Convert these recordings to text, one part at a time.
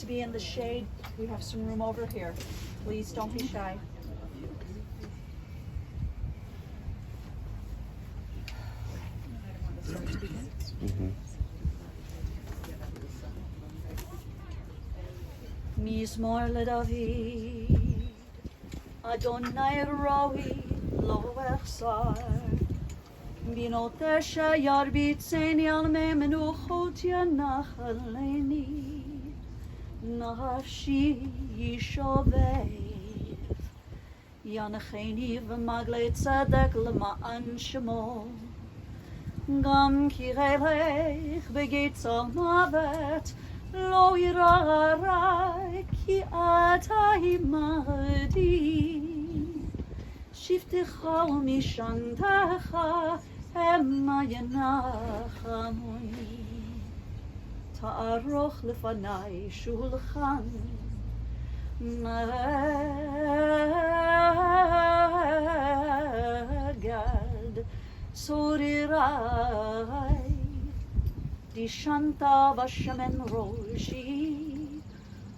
To be in the shade, we have some room over here. Please don't be shy. Mizmor leDavid, Adonai roi lo echsar. Binot esha yarbitzeni al me menuchot yanachaleni. Nafshi yishovev, Yanacheni v'magle tzedek l'ma'an shemo. Gam ki relech begitzal mavet, lo yirarai ki ata imadi. Shiftecha u'mishantecha hema yanachamoni. Ta'aroch lefanai shulchan magad sorirai dishanta vashamen roshi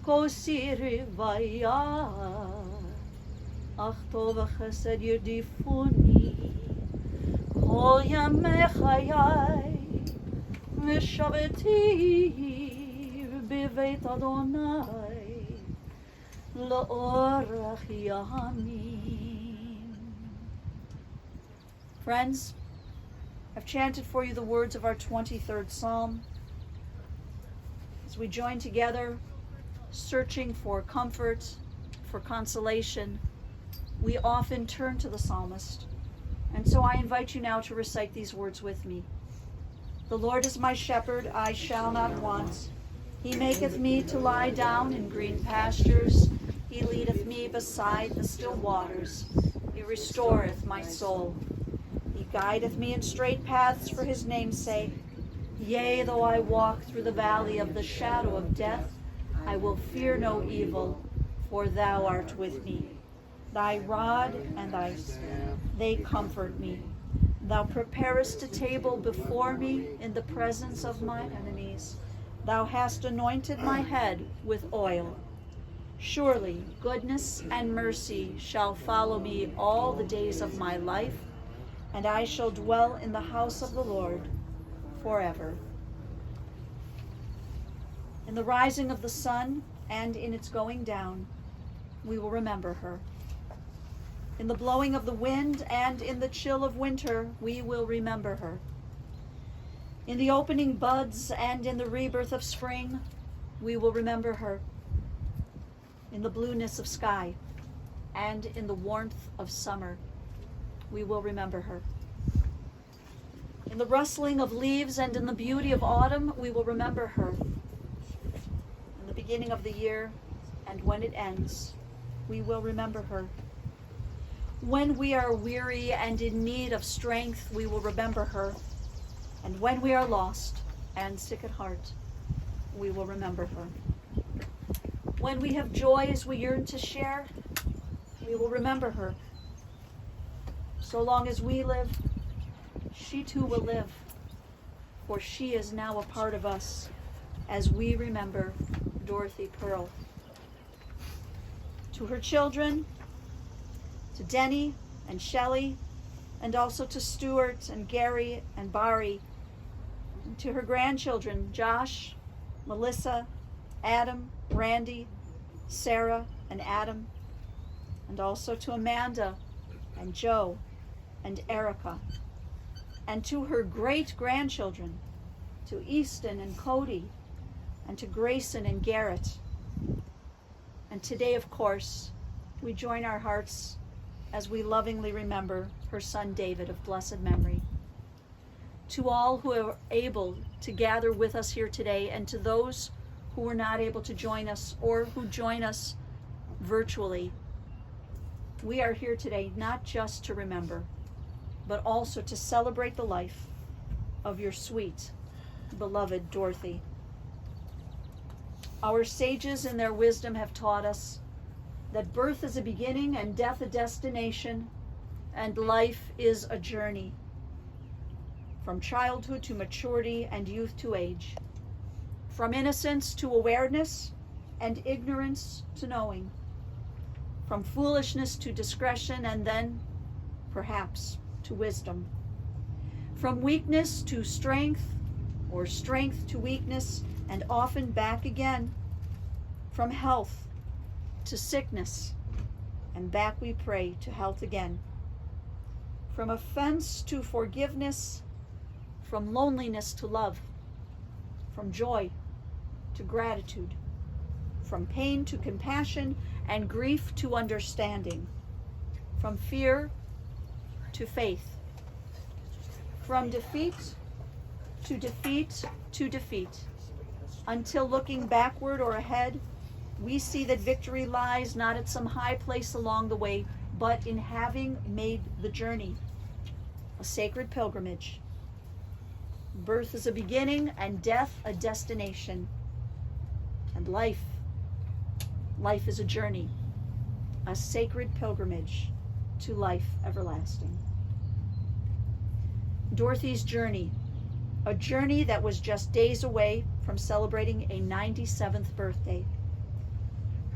kosiri vaya achto v'chesed yerdifuni kol yamei chayai Mishaveti b'veit Adonai la'orach yamim. Friends, I've chanted for you the words of our 23rd Psalm. As we join together, searching for comfort, for consolation, we often turn to the psalmist. And so I invite you now to recite these words with me. The Lord is my shepherd, I shall not want. He maketh me to lie down in green pastures. He leadeth me beside the still waters. He restoreth my soul. He guideth me in straight paths for his name's sake. Yea, though I walk through the valley of the shadow of death, I will fear no evil, for thou art with me. Thy rod and thy staff, they comfort me. Thou preparest a table before me in the presence of my enemies. Thou hast anointed my head with oil. Surely goodness and mercy shall follow me all the days of my life, and I shall dwell in the house of the Lord forever. In the rising of the sun and in its going down, we will remember her. In the blowing of the wind and in the chill of winter, we will remember her. In the opening buds and in the rebirth of spring, we will remember her. In the blueness of sky and in the warmth of summer, we will remember her. In the rustling of leaves and in the beauty of autumn, we will remember her. In the beginning of the year and when it ends, we will remember her. When we are weary and in need of strength, we will remember her. And when we are lost and sick at heart, we will remember her. When we have joys we yearn to share, we will remember her. So long as we live, she too will live, for she is now a part of us as we remember Dorothy Pearl. To her children, to Denny and Shelley, and also to Stuart and Gary and Barry, and to her grandchildren, Josh, Melissa, Adam, Randy, Sarah, and Adam, and also to Amanda and Joe and Erica, and to her great-grandchildren, to Easton and Cody, and to Grayson and Garrett. And today, of course, we join our hearts as we lovingly remember her son David of blessed memory. To all who are able to gather with us here today, and to those who were not able to join us or who join us virtually, we are here today not just to remember, but also to celebrate the life of your sweet, beloved Dorothy. Our sages in their wisdom have taught us that birth is a beginning and death a destination, and life is a journey from childhood to maturity and youth to age, from innocence to awareness and ignorance to knowing, from foolishness to discretion, and then, perhaps, to wisdom, from weakness to strength, or strength to weakness, and often back again, from health to sickness, and back we pray to health again, from offense to forgiveness, from loneliness to love, from joy to gratitude, from pain to compassion, and grief to understanding, from fear to faith, from defeat to defeat to defeat, until looking backward or ahead, we see that victory lies not at some high place along the way, but in having made the journey a sacred pilgrimage. Birth is a beginning and death a destination. And life is a journey, a sacred pilgrimage to life everlasting. Dorothy's journey, a journey that was just days away from celebrating a 97th birthday.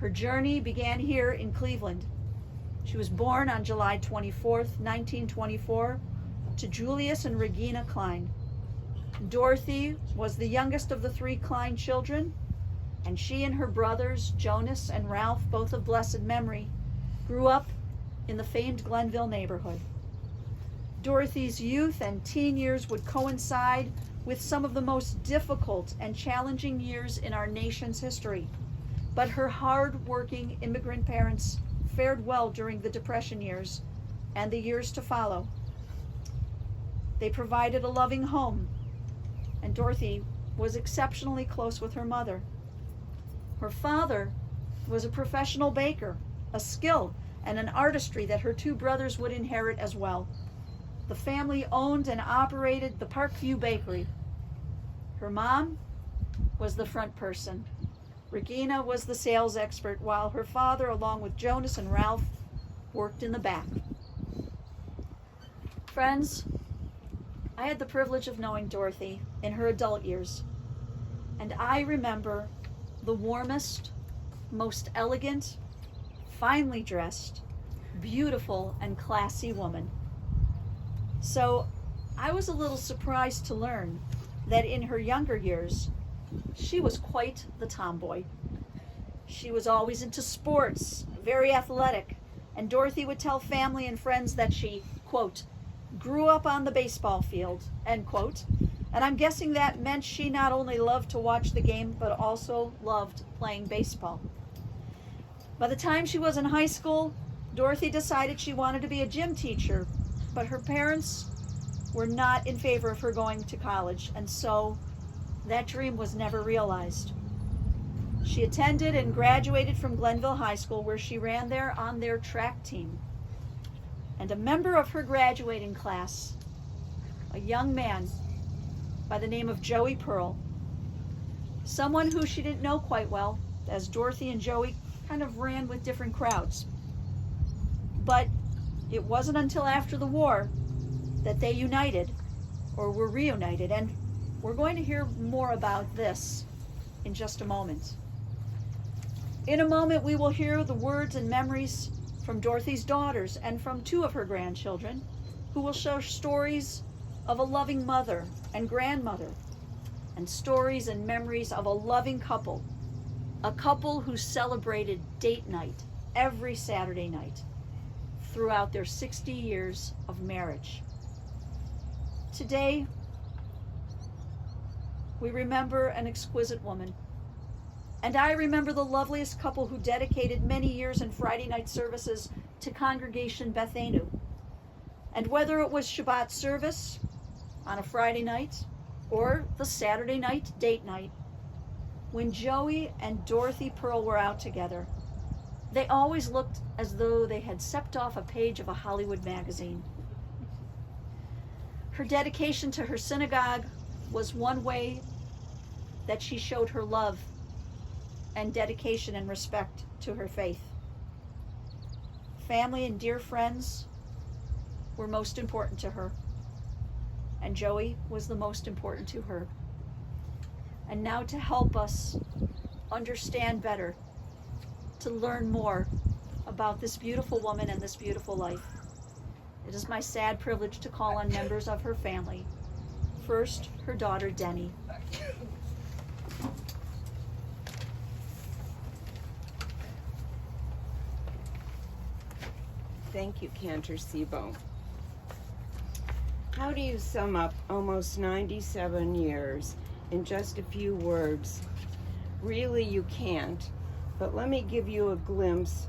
Her journey began here in Cleveland. She was born on July 24th, 1924, to Julius and Regina Klein. Dorothy was the youngest of the 3 Klein children, and she and her brothers, Jonas and Ralph, both of blessed memory, grew up in the famed Glenville neighborhood. Dorothy's youth and teen years would coincide with some of the most difficult and challenging years in our nation's history. But her hard-working immigrant parents fared well during the Depression years and the years to follow. They provided a loving home, and Dorothy was exceptionally close with her mother. Her father was a professional baker, a skill and an artistry that her 2 brothers would inherit as well. The family owned and operated the Parkview Bakery. Her mom was the front person. Regina was the sales expert, while her father, along with Jonas and Ralph, worked in the back. Friends, I had the privilege of knowing Dorothy in her adult years, and I remember the warmest, most elegant, finely dressed, beautiful, and classy woman. So I was a little surprised to learn that in her younger years, she was quite the tomboy. She was always into sports, very athletic, and Dorothy would tell family and friends that she, quote, grew up on the baseball field, end quote. And I'm guessing that meant she not only loved to watch the game, but also loved playing baseball. By the time she was in high school, Dorothy decided she wanted to be a gym teacher, but her parents were not in favor of her going to college, and so that dream was never realized. She attended and graduated from Glenville High School, where she ran there on their track team. And a member of her graduating class, a young man by the name of Joey Pearl, someone who she didn't know quite well, as Dorothy and Joey kind of ran with different crowds. But it wasn't until after the war that they united, or were reunited, and we're going to hear more about this in just a moment. In a moment, we will hear the words and memories from Dorothy's daughters and from 2 of her grandchildren, who will share stories of a loving mother and grandmother, and stories and memories of a loving couple, a couple who celebrated date night every Saturday night throughout their 60 years of marriage. Today, we remember an exquisite woman, and I remember the loveliest couple who dedicated many years in Friday night services to Congregation Bethanu. And whether it was Shabbat service on a Friday night or the Saturday night date night, when Joey and Dorothy Pearl were out together, they always looked as though they had stepped off a page of a Hollywood magazine. Her dedication to her synagogue was one way that she showed her love and dedication and respect to her faith. Family and dear friends were most important to her, and Joey was the most important to her. And now, to help us understand better, to learn more about this beautiful woman and this beautiful life. It is my sad privilege to call on members of her family. First, her daughter, Denny. Thank you, Cantor Sibo. How do you sum up almost 97 years in just a few words? Really, you can't, but let me give you a glimpse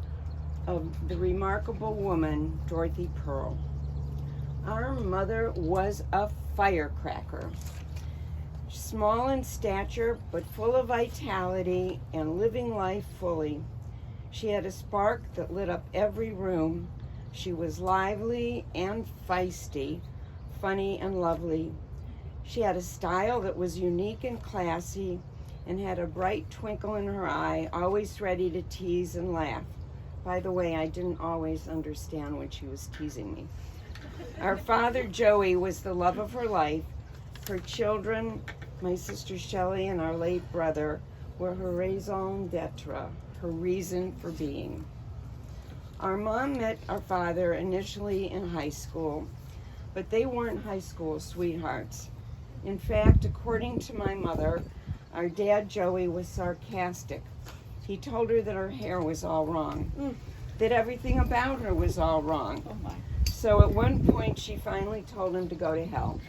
of the remarkable woman, Dorothy Pearl. Our mother was a firecracker. Small in stature, but full of vitality and living life fully. She had a spark that lit up every room. She was lively and feisty, funny and lovely. She had a style that was unique and classy and had a bright twinkle in her eye, always ready to tease and laugh. By the way, I didn't always understand when she was teasing me. Our father, Joey, was the love of her life. Her children, my sister Shelley and our late brother, were her raison d'etre, her reason for being. Our mom met our father initially in high school, but they weren't high school sweethearts. In fact, according to my mother, our dad, Joey, was sarcastic. He told her that her hair was all wrong, that everything about her was all wrong. Oh my. So at one point, she finally told him to go to hell,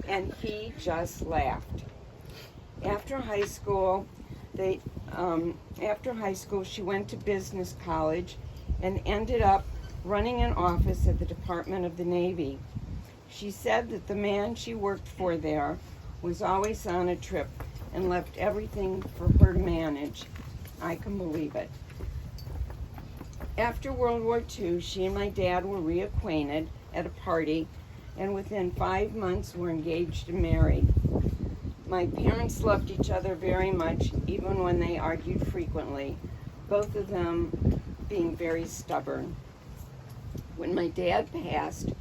and he just laughed. After high school, she went to business college and ended up running an office at the Department of the Navy. She said that the man she worked for there was always on a trip and left everything for her to manage. I can believe it. After World War II, she and my dad were reacquainted at a party, and within 5 months were engaged and married. My parents loved each other very much, even when they argued frequently, both of them being very stubborn. When my dad passed,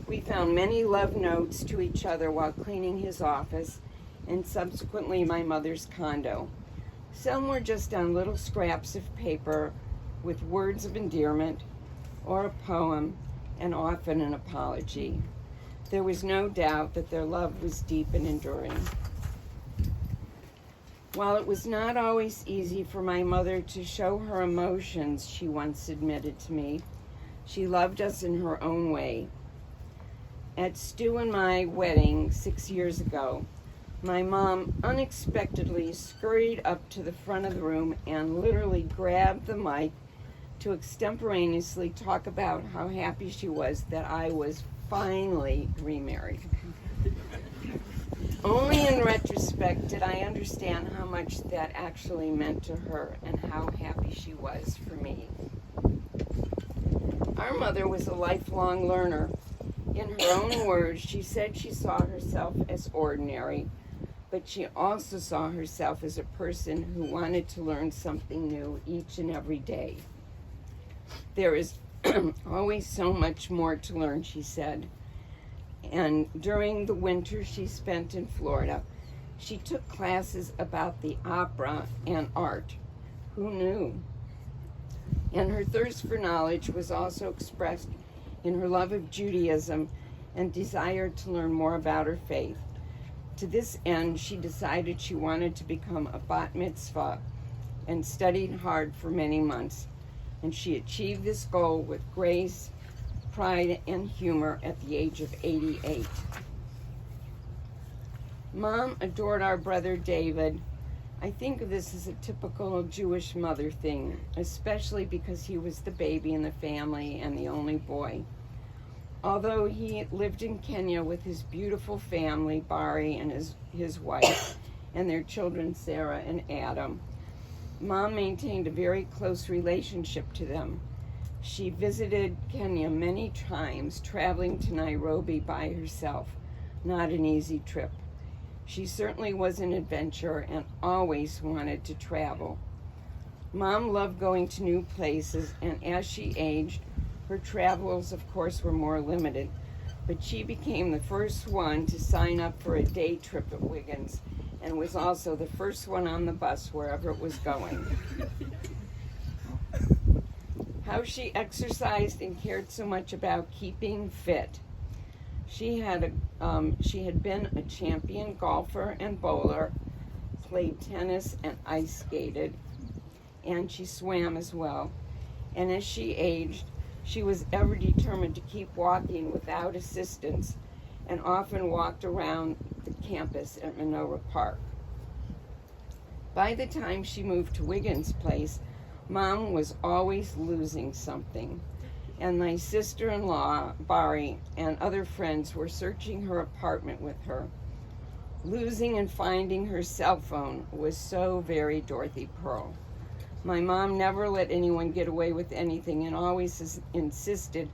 we found many love notes to each other while cleaning his office and subsequently my mother's condo. Some were just on little scraps of paper with words of endearment or a poem and often an apology. There was no doubt that their love was deep and enduring. While it was not always easy for my mother to show her emotions, she once admitted to me, she loved us in her own way. At Stu and my wedding 6 years ago, my mom unexpectedly scurried up to the front of the room and literally grabbed the mic to extemporaneously talk about how happy she was that I was finally remarried. Only in retrospect did I understand how much that actually meant to her and how happy she was for me. Our mother was a lifelong learner. In her own words, she said she saw herself as ordinary, but she also saw herself as a person who wanted to learn something new each and every day. There is always so much more to learn, she said. And during the winter she spent in Florida, she took classes about the opera and art. Who knew? And her thirst for knowledge was also expressed in her love of Judaism and desire to learn more about her faith. To this end, she decided she wanted to become a bat mitzvah and studied hard for many months. And she achieved this goal with grace, pride, and humor at the age of 88. Mom adored our brother David. I think of this as a typical Jewish mother thing, especially because he was the baby in the family and the only boy. Although he lived in Kenya with his beautiful family, Bari and his wife, and their children, Sarah and Adam, Mom maintained a very close relationship to them. She visited Kenya many times, traveling to Nairobi by herself. Not an easy trip. She certainly was an adventurer and always wanted to travel. Mom loved going to new places, and as she aged, her travels, of course, were more limited. but she became the first one to sign up for a day trip at Wiggins and was also the first one on the bus wherever it was going. How she exercised and cared so much about keeping fit. She had been a champion golfer and bowler, played tennis and ice skated, and she swam as well. And as she aged, she was ever determined to keep walking without assistance and often walked around the campus at Minowa Park. By the time she moved to Wiggins Place, Mom was always losing something, and my sister-in-law, Barry, and other friends were searching her apartment with her. Losing and finding her cell phone was so very Dorothy Pearl. My mom never let anyone get away with anything and always insisted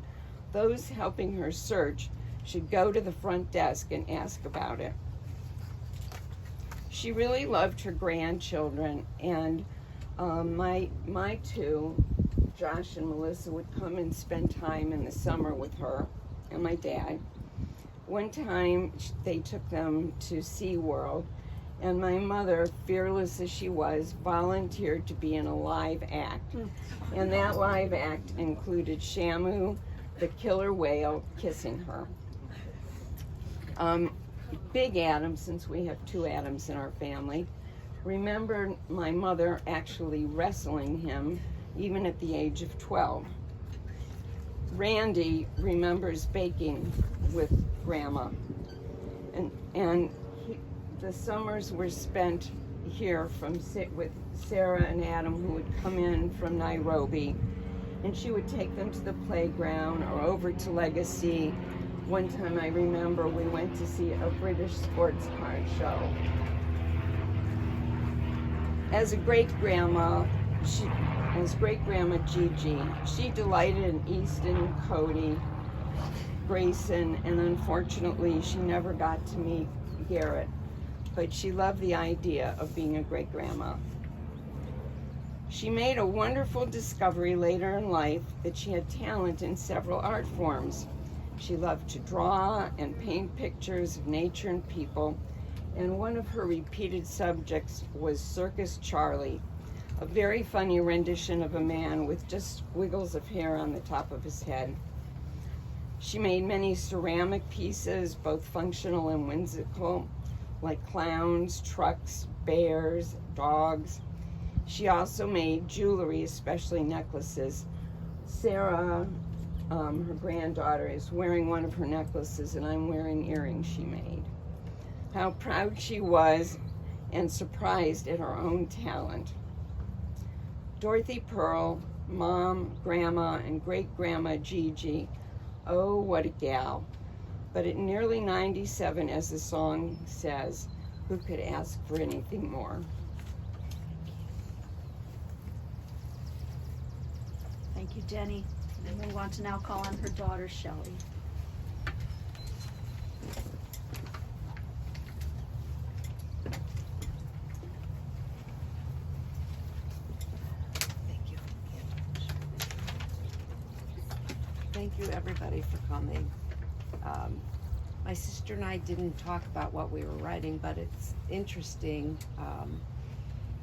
those helping her search should go to the front desk and ask about it. She really loved her grandchildren, and my two, Josh and Melissa, would come and spend time in the summer with her and my dad. One time they took them to SeaWorld, and my mother, fearless as she was, volunteered to be in a live act. And that live act included Shamu, the killer whale, kissing her. Big Adam, since we have two Adams in our family, remembered my mother actually wrestling him even at the age of 12. Randy remembers baking with Grandma, and the summers were spent here with Sarah and Adam, who would come in from Nairobi, and she would take them to the playground or over to Legacy. One time I remember we went to see a British sports car show. As great-grandma Gigi, she delighted in Easton, Cody, Grayson, and unfortunately she never got to meet Garrett, but she loved the idea of being a great-grandma. She made a wonderful discovery later in life that she had talent in several art forms. She loved to draw and paint pictures of nature and people, and one of her repeated subjects was Circus Charlie, a very funny rendition of a man with just wiggles of hair on the top of his head. She made many ceramic pieces, both functional and whimsical, like clowns, trucks, bears, dogs. She also made jewelry, especially necklaces. Sarah, her granddaughter, is wearing one of her necklaces, and I'm wearing earrings she made. How proud she was and surprised at her own talent. Dorothy Pearl, Mom, Grandma, and great-grandma Gigi, oh, what a gal. But at nearly 97, as the song says, who could ask for anything more? Thank you, Denny. And we want to now call on her daughter, Shelley. Thank you, everybody, for coming. My sister and I didn't talk about what we were writing, but it's interesting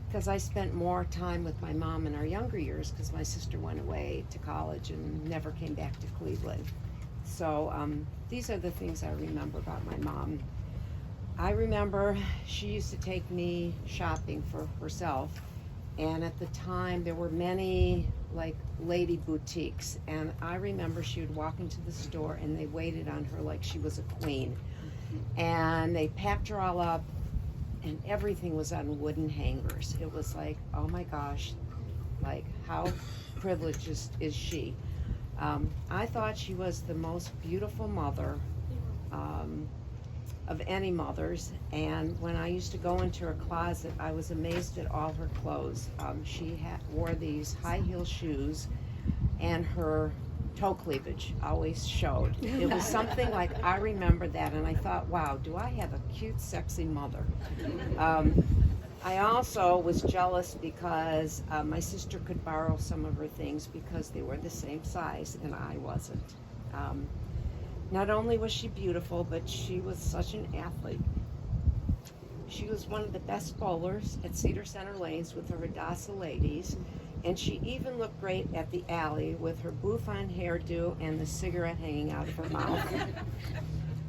because I spent more time with my mom in our younger years because my sister went away to college and never came back to Cleveland. So these are the things I remember about my mom. I remember she used to take me shopping for herself, and at the time there were many like lady boutiques, and I remember she would walk into the store and they waited on her like she was a queen, and they packed her all up and everything was on wooden hangers. It was like, oh my gosh, like how privileged is she. I thought she was the most beautiful mother of any mothers, and when I used to go into her closet, I was amazed at all her clothes. She wore these high heel shoes, and her toe cleavage always showed. It was something like, I remember that, and I thought, wow, do I have a cute, sexy mother? I also was jealous because my sister could borrow some of her things because they were the same size and I wasn't. Not only was she beautiful, but she was such an athlete. She was one of the best bowlers at Cedar Center Lanes with her Hadassah ladies, and she even looked great at the alley with her bouffant hairdo and the cigarette hanging out of her mouth.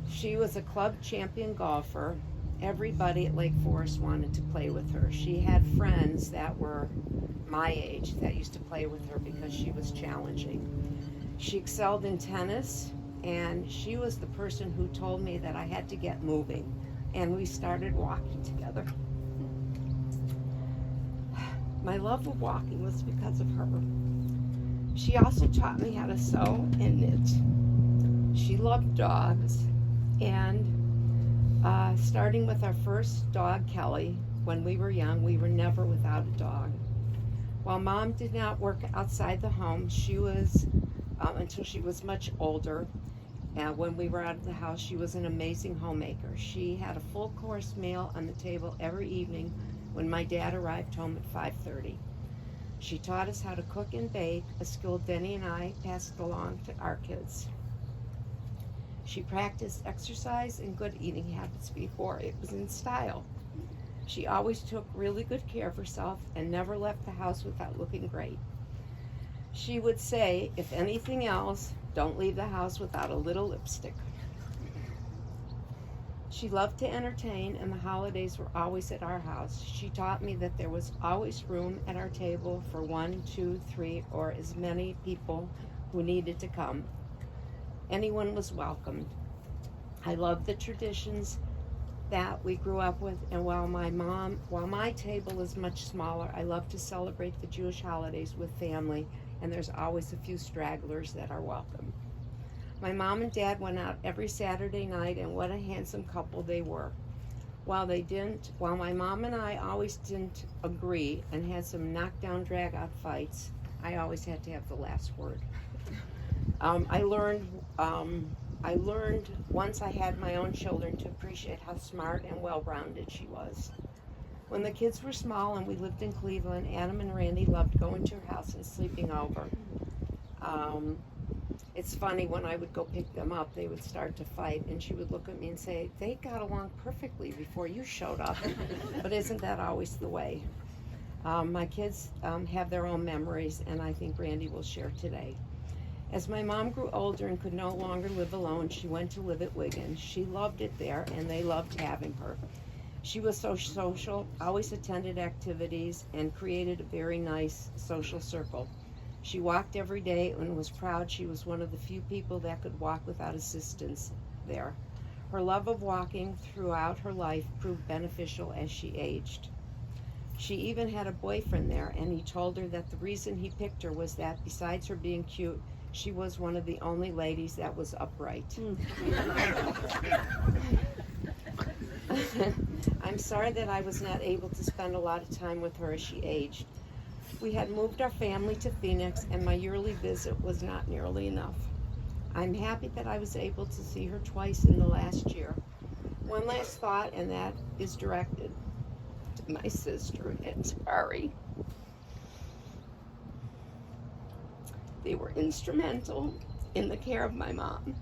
She was a club champion golfer. Everybody at Lake Forest wanted to play with her. She had friends that were my age that used to play with her because she was challenging. She excelled in tennis, and she was the person who told me that I had to get moving, and we started walking together. My love of walking was because of her. She also taught me how to sew and knit. She loved dogs, and starting with our first dog, Kelly, when we were young, we were never without a dog. While Mom did not work outside the home, she was, until she was much older, and when we were out of the house, she was an amazing homemaker. She had a full course meal on the table every evening when my dad arrived home at 5:30. She taught us how to cook and bake, a skill Denny and I passed along to our kids. She practiced exercise and good eating habits before it was in style. She always took really good care of herself and never left the house without looking great. She would say, if anything else, don't leave the house without a little lipstick. She loved to entertain, and the holidays were always at our house. She taught me that there was always room at our table for 1, 2, 3, or as many people who needed to come. Anyone was welcomed. I loved the traditions that we grew up with, and while my table is much smaller, I love to celebrate the Jewish holidays with family, and there's always a few stragglers that are welcome. My mom and dad went out every Saturday night, and what a handsome couple they were. While my mom and I always didn't agree and had some knockdown, drag-out fights, I always had to have the last word. I learned once I had my own children to appreciate how smart and well-rounded she was. When the kids were small and we lived in Cleveland, Adam and Randy loved going to her house and sleeping over. It's funny, when I would go pick them up, they would start to fight, and she would look at me and say, they got along perfectly before you showed up. But isn't that always the way? My kids have their own memories, and I think Randy will share today. As my mom grew older and could no longer live alone, she went to live at Wiggins. She loved it there, and they loved having her. She was so social, always attended activities, and created a very nice social circle. She walked every day and was proud she was one of the few people that could walk without assistance there. Her love of walking throughout her life proved beneficial as she aged. She even had a boyfriend there, and he told her that the reason he picked her was that besides her being cute, she was one of the only ladies that was upright. I'm sorry that I was not able to spend a lot of time with her as she aged. We had moved our family to Phoenix, and my yearly visit was not nearly enough. I'm happy that I was able to see her twice in the last year. One last thought, and that is directed to my sister and to Ari. They were instrumental in the care of my mom.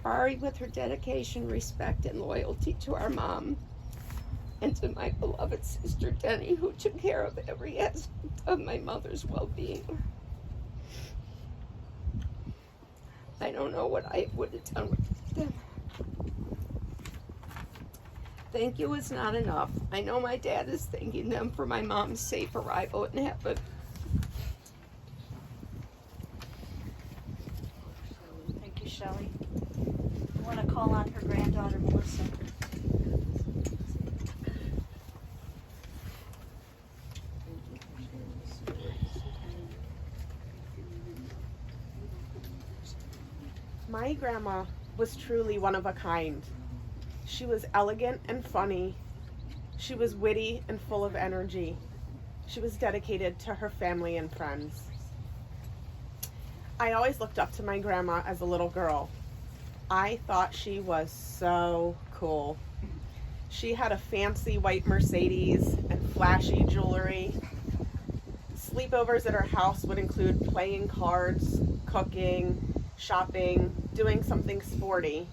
Ari, with her dedication, respect, and loyalty to our mom, and to my beloved sister Denny, who took care of every aspect of my mother's well-being. I don't know what I would have done with them. Thank you is not enough. I know my dad is thanking them for my mom's safe arrival in heaven. Thank you, Shelley. I want to call on her granddaughter, Melissa. My grandma was truly one of a kind. She was elegant and funny. She was witty and full of energy. She was dedicated to her family and friends. I always looked up to my grandma as a little girl. I thought she was so cool. She had a fancy white Mercedes and flashy jewelry. Sleepovers at her house would include playing cards, cooking, shopping, doing something sporty,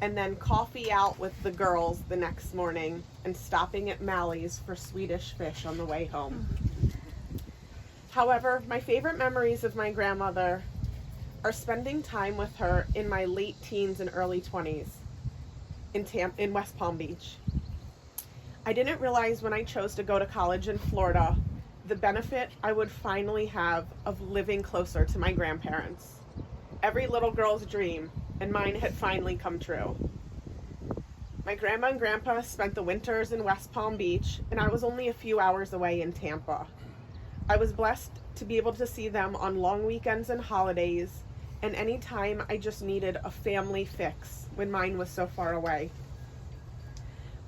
and then coffee out with the girls the next morning and stopping at Mally's for Swedish fish on the way home. However, my favorite memories of my grandmother are spending time with her in my late teens and early 20s in West Palm Beach. I didn't realize when I chose to go to college in Florida the benefit I would finally have of living closer to my grandparents. Every little girl's dream, and mine had finally come true. My grandma and grandpa spent the winters in West Palm Beach, and I was only a few hours away in Tampa. I was blessed to be able to see them on long weekends and holidays, and any time I just needed a family fix when mine was so far away.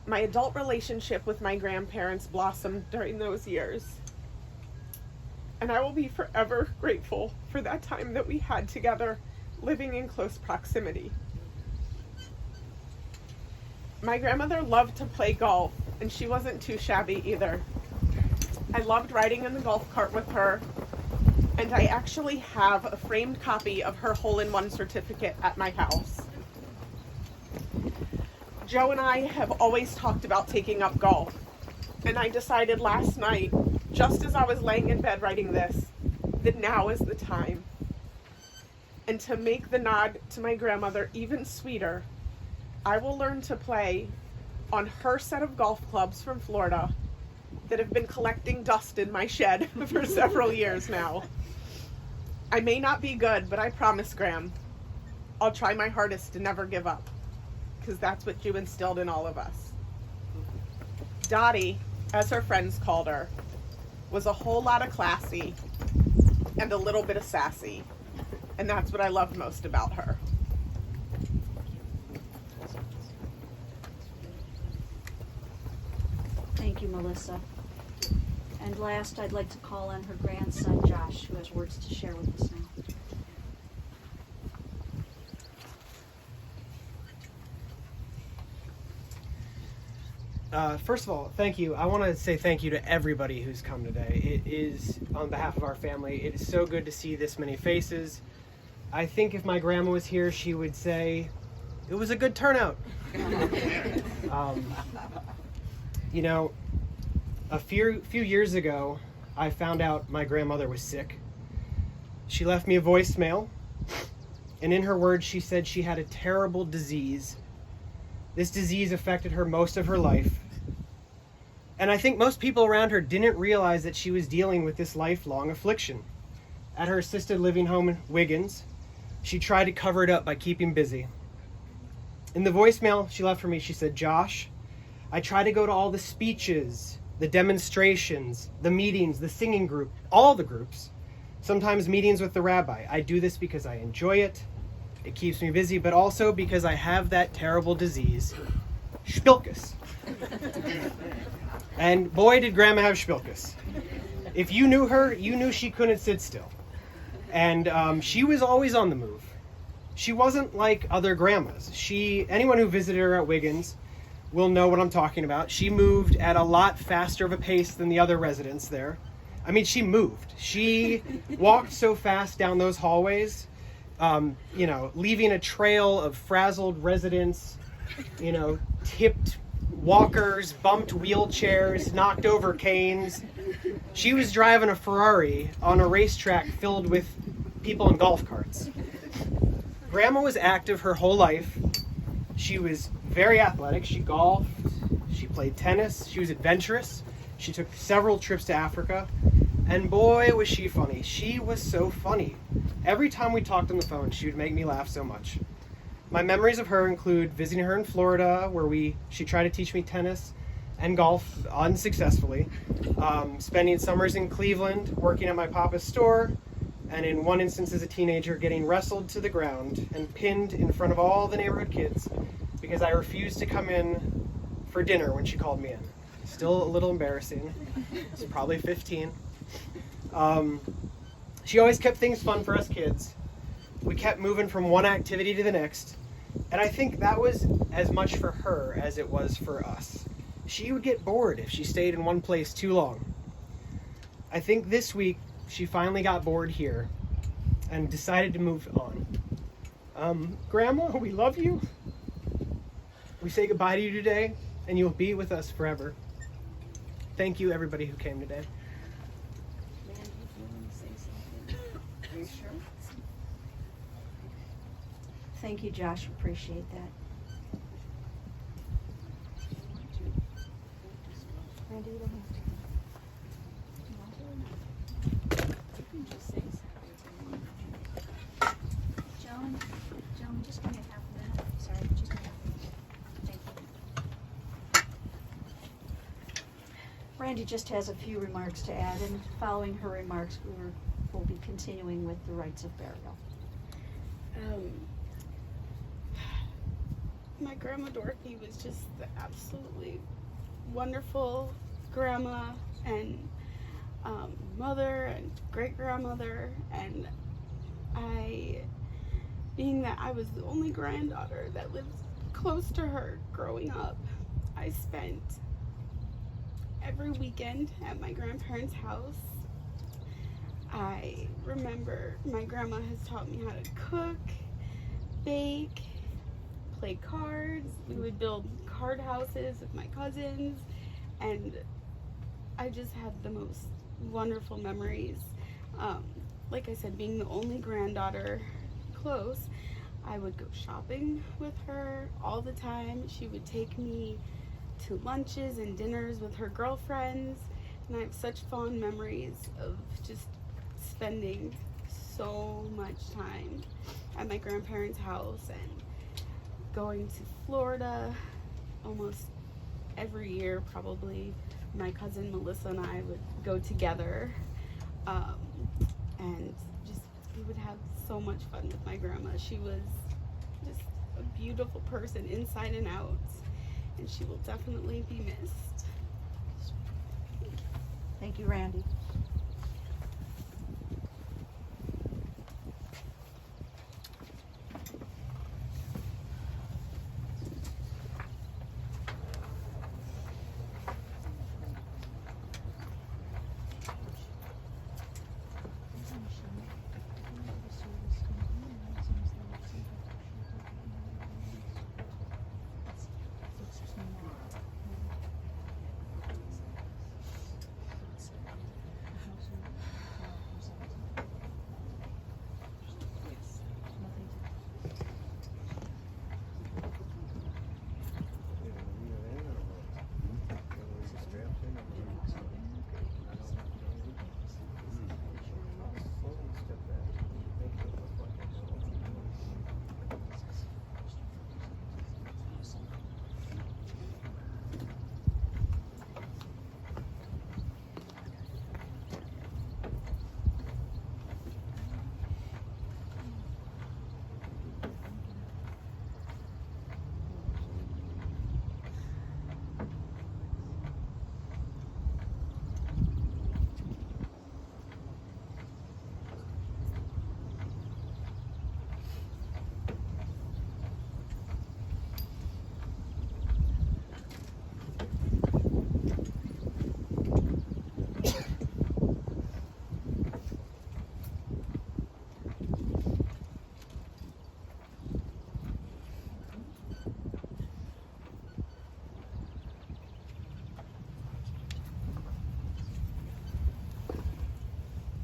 My adult relationship with my grandparents blossomed during those years, and I will be forever grateful for that time that we had together, living in close proximity. My grandmother loved to play golf, and she wasn't too shabby either. I loved riding in the golf cart with her, and I actually have a framed copy of her hole-in-one certificate at my house. Joe and I have always talked about taking up golf, and I decided last night, just as I was laying in bed writing this, that now is the time. And to make the nod to my grandmother even sweeter, I will learn to play on her set of golf clubs from Florida that have been collecting dust in my shed for several years now. I may not be good, but I promise, Graham, I'll try my hardest to never give up, because that's what you instilled in all of us. Dottie, as her friends called her, was a whole lot of classy and a little bit of sassy, and that's what I loved most about her. Thank you, Melissa. And last, I'd like to call on her grandson, Josh, who has words to share with us now. First of all, thank you. I want to say thank you to everybody who's come today. It is, on behalf of our family, it is so good to see this many faces. I think if my grandma was here, she would say, it was a good turnout. You know, a few years ago, I found out my grandmother was sick. She left me a voicemail, and in her words, she said she had a terrible disease. This disease affected her most of her life. And I think most people around her didn't realize that she was dealing with this lifelong affliction. At her assisted living home in Wiggins, she tried to cover it up by keeping busy. In the voicemail she left for me, she said, Josh, I try to go to all the speeches, the demonstrations, the meetings, the singing group, all the groups, sometimes meetings with the rabbi. I do this because I enjoy it. It keeps me busy, but also because I have that terrible disease, Spilkus. And boy, did Grandma have Spilkus. If you knew her, you knew she couldn't sit still. And she was always on the move. She wasn't like other grandmas. Anyone who visited her at Wiggins will know what I'm talking about. She moved at a lot faster of a pace than the other residents there. I mean, she moved. She walked so fast down those hallways, leaving a trail of frazzled residents, tipped walkers, bumped wheelchairs, knocked over canes. She was driving a Ferrari on a racetrack filled with people in golf carts. Grandma was active her whole life. She was very athletic. She golfed, she played tennis, she was adventurous. She took several trips to Africa. And boy, was she funny. She was so funny. Every time we talked on the phone, she would make me laugh so much. My memories of her include visiting her in Florida, where she tried to teach me tennis and golf unsuccessfully, spending summers in Cleveland, working at my papa's store, and in one instance as a teenager, getting wrestled to the ground and pinned in front of all the neighborhood kids because I refused to come in for dinner when she called me in. Still a little embarrassing. It's probably 15. She always kept things fun for us kids. We kept moving from one activity to the next, and I think that was as much for her as it was for us. She would get bored if she stayed in one place too long. I think this week she finally got bored here, and decided to move on. Grandma, we love you. We say goodbye to you today, and you'll be with us forever. Thank you, everybody who came today. Randy, do you want to say something? Are you sure? Thank you, Josh. Appreciate that. Randy, you don't have to. You want to or not? You can just say something. Joan, just give me a half a minute. Sorry, just a half a minute. Thank you. Randy just has a few remarks to add, and following her remarks, we'll be continuing with the rites of burial. My grandma Dorothy was just the absolutely wonderful grandma and mother and great grandmother, and being that I was the only granddaughter that lived close to her growing up, I spent every weekend at my grandparents' house. I remember my grandma has taught me how to cook, bake, play cards. We would build card houses with my cousins, and I just had the most wonderful memories. Like I said, being the only granddaughter close, I would go shopping with her all the time. She would take me to lunches and dinners with her girlfriends, and I have such fond memories of just spending so much time at my grandparents' house and going to Florida almost every year. Probably my cousin Melissa and I would go together, and just we would have so much fun with my grandma. She was just a beautiful person inside and out, and she will definitely be missed. Thank you, Randy.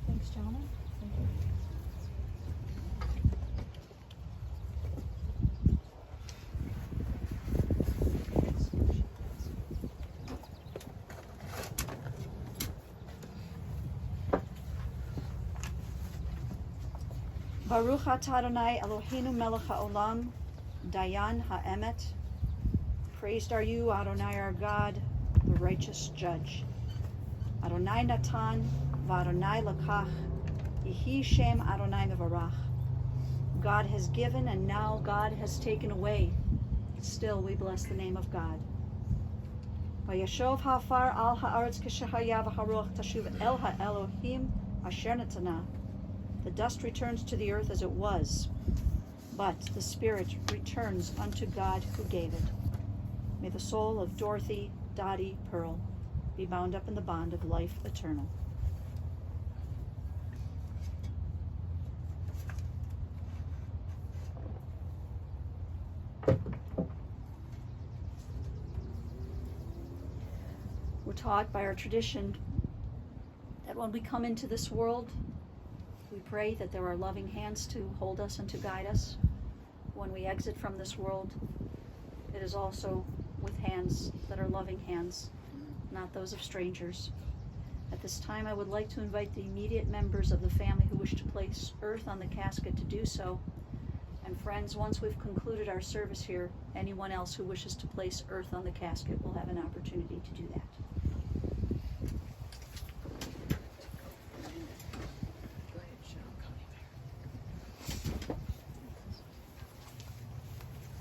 Thanks, Jonah. Thank you. Baruch atah Adonai Eloheinu melech haolam, Dayan ha'emet. Praised are you, Adonai our God, the righteous judge. Adonai natan v'Adonai lakach, Yehi Shem Adonai mevarach. God has given and now God has taken away. Still we bless the name of God. Vayashov ha'afar al ha'aretz k'shehaya v'haruach tashuv el ha'Elohim asher natana. The dust returns to the earth as it was, but the spirit returns unto God who gave it. May the soul of Dorothy, Dottie, Pearl be bound up in the bond of life eternal. taught by our tradition that when we come into this world, we pray that there are loving hands to hold us and to guide us. When we exit from this world, it is also with hands that are loving hands, not those of strangers. At this time, I would like to invite the immediate members of the family who wish to place earth on the casket to do so. And friends, once we've concluded our service here, anyone else who wishes to place earth on the casket will have an opportunity to do that.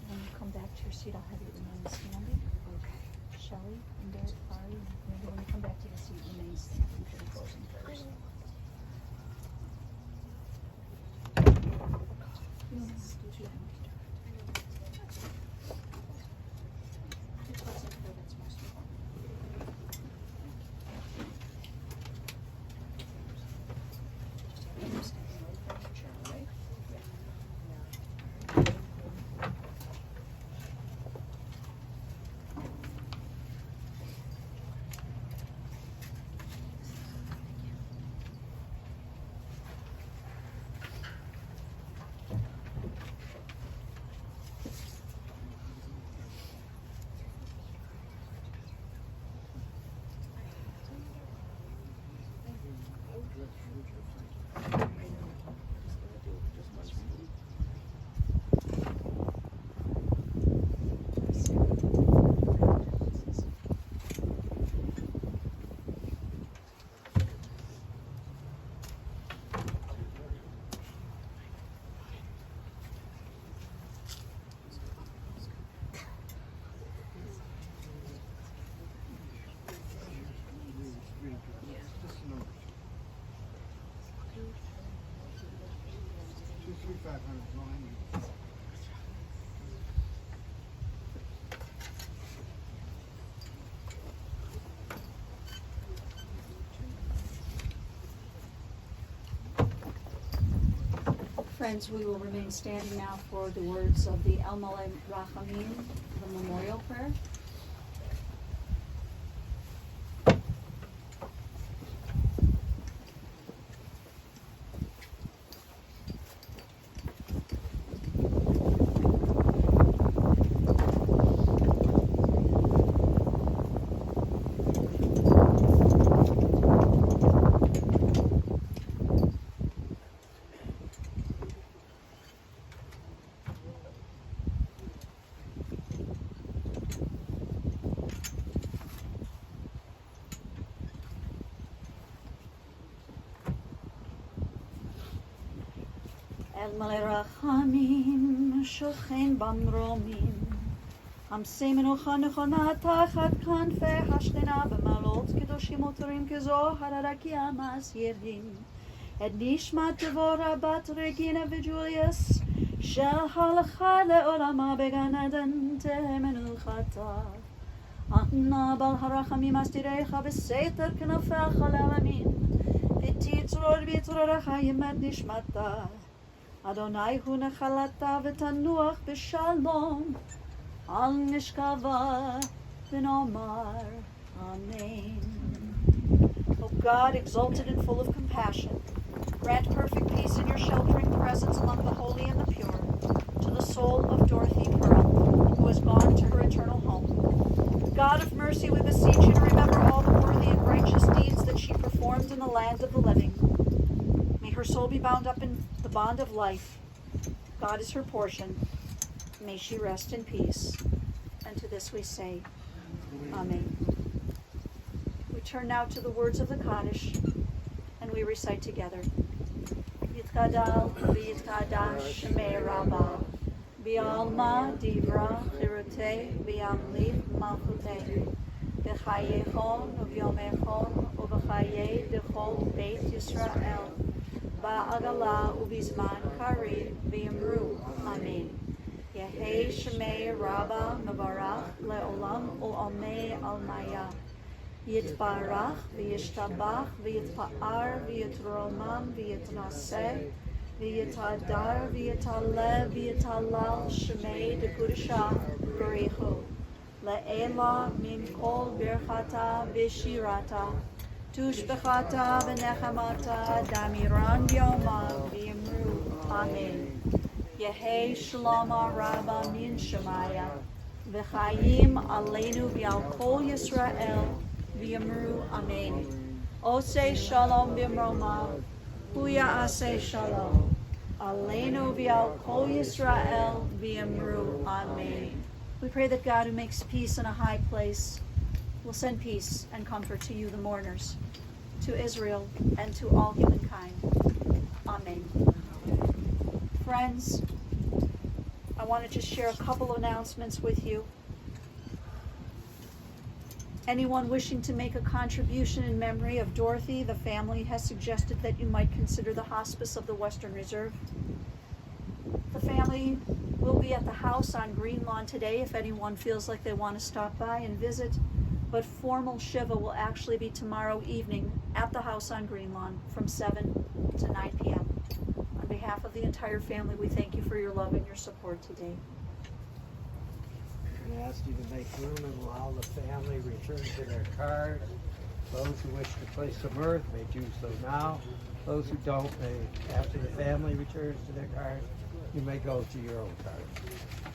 When you come back to your seat, I'll have you remain standing. Okay. Shelley and Derek, Ari, and maybe when you come back to your seat, remain standing for the closing prayers. Friends, we will remain standing now for the words of the El Malay Rachamim, the memorial prayer. El Malay Rachamim, שוכן במרומים, המסי מנוחה נכונה תחת כנפי השכינה במעלות קדושים מותרים כזוהר הרקיע מסיירים. את נשמת דבורה בת רגינה וג'וליאס, שהלכה לעולמה בגן עדן תהא מנוחתה. אנא בעל הרחמים אסתירך בסתר כנפיך לעלמין, ותצרור בצרור החיים את נשמתה. אדוני הוא נחלתה ותנוח בשלום, אל נשכבה ונאמר Amen. O God, exalted and full of compassion, grant perfect peace in your sheltering presence among the holy and the pure, to the soul of Dorothy Pearl, who has gone to her eternal home. God of mercy, we beseech you to remember all the worthy and righteous deeds that she performed in the land of the living. May her soul be bound up in the bond of life. God is her portion. May she rest in peace. And to this we say, Amen. We turn now to the words of the Kaddish, and we recite together. Yitkadal v'yitkadash shemei Rabbah, b'alma divra chirutei b'yamliv malchutei, b'chayechon u'vyomechon u'b'chayei dechol beit Yisrael, ba'agala u'bizman kariv v'yamru. Amen. Yehei shemei Rabbah mevarach le'olam u'amei al-maya. Yitbarach v'yishtabach v'yitpa'ar v'yitromam v'yitnaseh v'yitadar v'yitalev v'yitalal shemei dekudashah b'richu Le'ela min kol birchata v'shirata, tushbechata v'nechamata, damiran yoma v'yimru, amen. Yehi shaloma rabba min shemaya, v'chayim aleinu v'al kol Yisrael, v'yimru, amen. Oseh shalom b'mroma, huya aseh shalom. Aleinu v'al kol Yisrael v'yamru, amen. We pray that God, who makes peace in a high place, will send peace and comfort to you, the mourners, to Israel, and to all humankind. Amen. Friends, I want to just share a couple of announcements with you. Anyone wishing to make a contribution in memory of Dorothy, the family has suggested that you might consider the Hospice of the Western Reserve. The family will be at the house on Green Lawn today if anyone feels like they want to stop by and visit, but formal Shiva will actually be tomorrow evening at the house on Green Lawn from 7 to 9 p.m. On behalf of the entire family, we thank you for your love and your support today. We ask you to make room and allow the family return to their cars. Those who wish to place some earth may do so now. Those who don't may, after the family returns to their cars, you may go to your own cars.